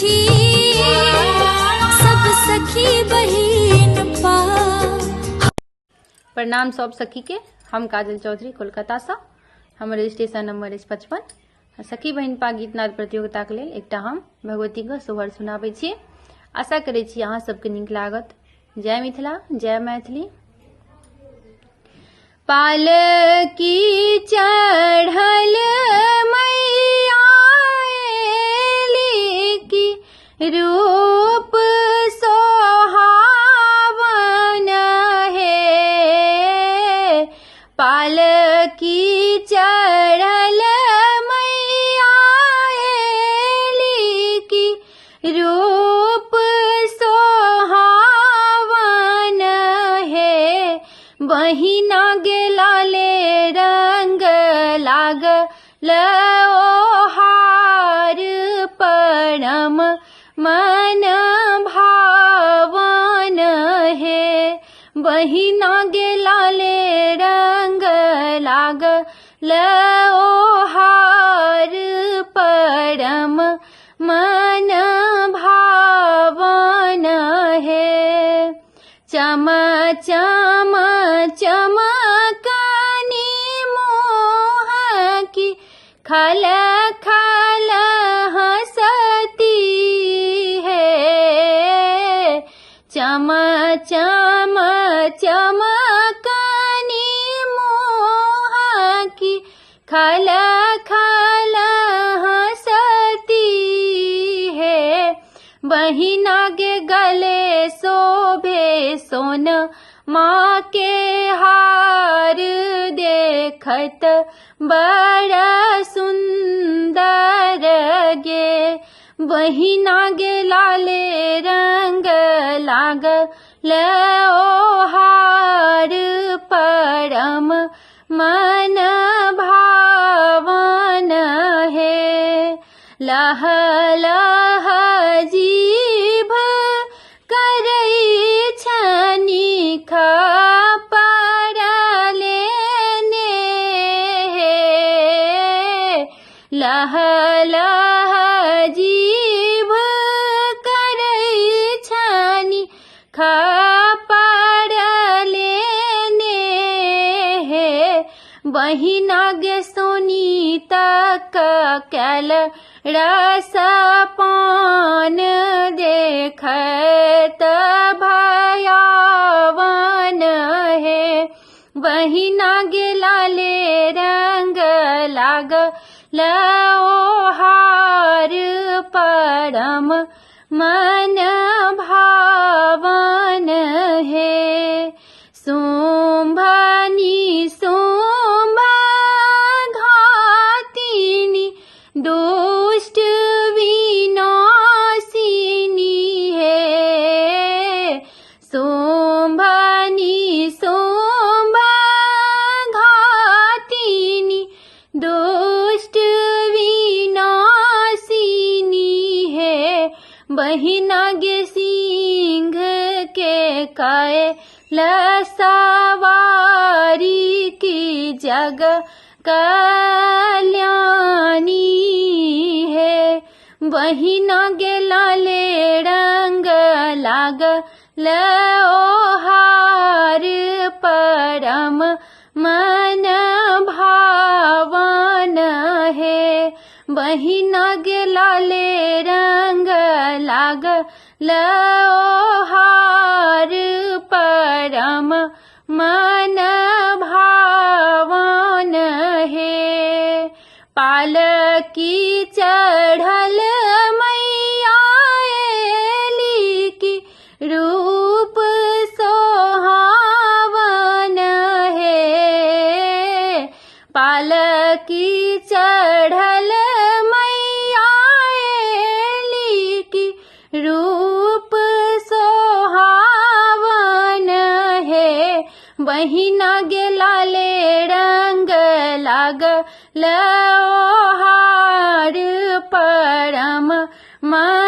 छी सब सखी बहिन पा। प्रणाम सब सखी के। हम काजल चौधरी कोलकाता से। हमर रजिस्ट्रेशन नंबर अछि 55। सखी बहिन पा गीत नाद प्रतियोगिता के लेल एकटा हम भगवती के सोहर सुनाबै छी। आशा करै छी अहाँ सबके नीक लागत। जय मिथिला, जय मैथिली। पालकी चढ़ल मैया एली की रूप सोहावन है। पालकी चढ़ल मैया एली की रूप सोहावन है। बहिना गेलाले रंग लागल ओहार परम मन भावन है। बहिना गेलाले रंग लागल ओहार परम मन भावन है। चम चम चमकनी मोह की खल खल हंसती है। चम चम चमकनी मोह की खल खल हंसती है। बहिना के गले शोभे सोन माँ के हार देखत बड़ा सुंदर गे। बहिना गे लाले रंग लागल ओहार परम मन भावन है। लह लह जीभ करई छनी खपर लेने है। लह लह जीभ करई छनी खपर लेने है। बहिना गे सोनी तक कैल रस पान देखत भयावन है। बहिना गे लाले रंग लागल ओहार परम मन भावन है। शुंभनी शुंभा घातिनी दुष्ट विनाशिनी है। शुंभनी शुंभा घातिनी दुष्ट विनाशिनी है। बहिना गे सिंह के काए लसवारी की जग कल्याणी है। बहिना गे लाले रंग लागल ओहार परम मन भावन है। बहिना गे लाले रंग लागल ओहार परम मन भावन है। पालकी चढ़ल मैया एली की रूप सोहावन है। पालकी चढ़ल मैया एली की रूप सोहावन है। बहिना गे लाले रंग लागल ओहार परम मन